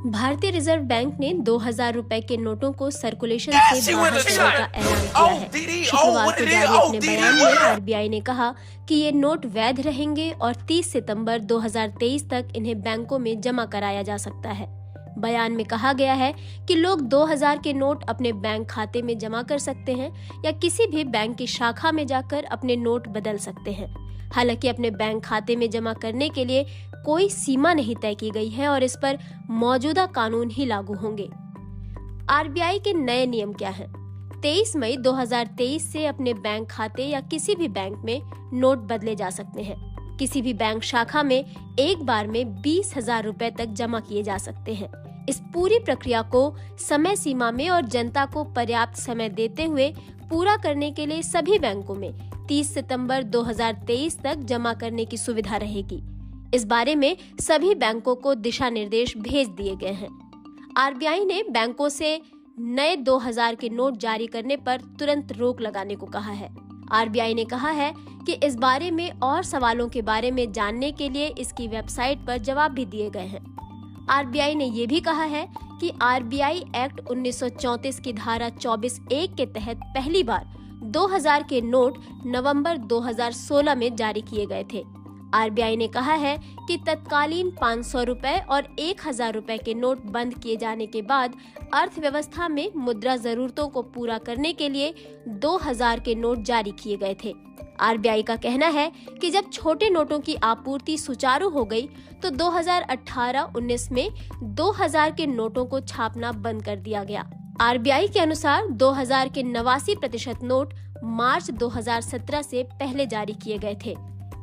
भारतीय reserve bank ने 2000 रुपए के नोटों को सर्कुलेशन से बाहर करने का ऐलान किया है। शुक्रवार को जारी अपने बयान में आरबीआई ने कहा कि ये नोट वैध रहेंगे और 30 सितंबर 2023 तक इन्हें बैंकों में जमा कराया जा सकता है। बयान में कहा गया है कि लोग 2000 के नोट अपने बैंक खाते में जमा कर सकते हैं या किसी भी बैंक की शाखा में जाकर अपने नोट बदल सकते हैं। हालांकि अपने बैंक खाते में जमा करने के लिए कोई सीमा नहीं तय की गई है और इस पर मौजूदा कानून ही लागू होंगे। आरबीआई के नए नियम क्या हैं? 23 मई 2023 से अपने बैंक खाते या किसी भी बैंक में नोट बदले जा सकते हैं। किसी भी बैंक शाखा में एक बार में 20,000 रुपए तक जमा किए जा सकते हैं। इस पूरी प्रक्रिया को समय सीमा में और जनता को पर्याप्त समय देते हुए पूरा करने के लिए सभी बैंकों में 30 सितंबर 2023 तक जमा करने की सुविधा रहेगी। इस बारे में सभी बैंकों को दिशा निर्देश भेज दिए गए हैं। आरबीआई ने बैंकों से नए 2000 के नोट जारी करने पर तुरंत रोक लगाने को कहा है। आरबीआई ने कहा है कि इस बारे में और सवालों के बारे में जानने के लिए इसकी वेबसाइट पर जवाब भी दिए गए हैं। आरबीआई ने ये भी कहा है कि आरबीआई एक्ट 1934 की धारा 24(1) के तहत पहली बार 2000 के नोट नवंबर 2016 में जारी किए गए थे। आरबीआई ने कहा है कि तत्कालीन 500 रुपए और 1000 रुपए के नोट बंद किए जाने के बाद अर्थव्यवस्था में मुद्रा जरूरतों को पूरा करने के लिए 2000 के नोट जारी किए गए थे। आरबीआई का कहना है कि जब छोटे नोटों की आपूर्ति सुचारू हो गई तो 2018-19 में 2000 के नोटों को छापना बंद कर दिया गया। आरबीआई के अनुसार 2000 के 89% नोट मार्च 2017 से पहले जारी किए गए थे।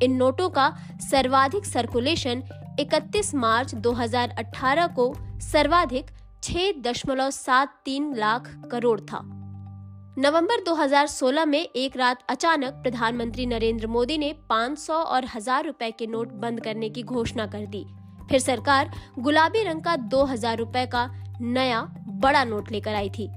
इन नोटों का सर्वाधिक सर्कुलेशन 31 मार्च 2018 को सर्वाधिक 6.73 लाख करोड़ था। नवंबर 2016 में एक रात अचानक प्रधानमंत्री नरेंद्र मोदी ने 500 और 1000 रुपए के नोट बंद करने की घोषणा कर दी। फिर सरकार गुलाबी रंग का 2000 रुपए का नया बड़ा नोट लेकर आई थी।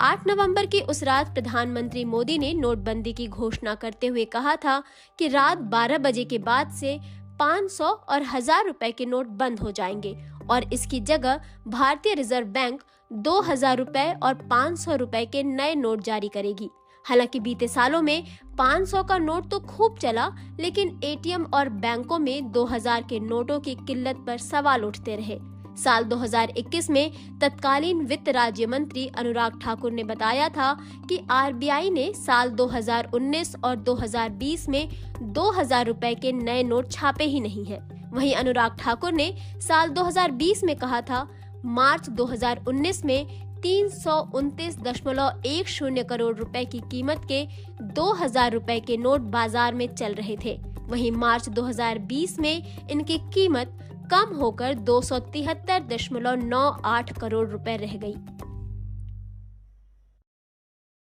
8 नवंबर की उस रात प्रधानमंत्री मोदी ने नोटबंदी की घोषणा करते हुए कहा था कि रात 12 बजे के बाद से 500 और 1000 रुपए के नोट बंद हो जाएंगे और इसकी जगह भारतीय रिजर्व बैंक 2000 रुपए और 500 रुपए के नए नोट जारी करेगी। हालांकि बीते सालों में 500 का नोट तो खूब चला, लेकिन एटीएम और बैंकों में 2000 के नोटों की किल्लत पर सवाल उठते रहे। साल 2021 में तत्कालीन वित्त राज्य मंत्री अनुराग ठाकुर ने बताया था कि आरबीआई ने साल 2019 और 2020 में 2000 रुपए के नए नोट छापे ही नहीं है। वहीं अनुराग ठाकुर ने साल 2020 में कहा था मार्च 2019 में 329.10 करोड़ रुपए की कीमत के 2000 रुपए के नोट बाजार में चल रहे थे। वहीं मार्च 2020 में इनकी कीमत कम होकर 273.98 करोड़ रुपए रह गई।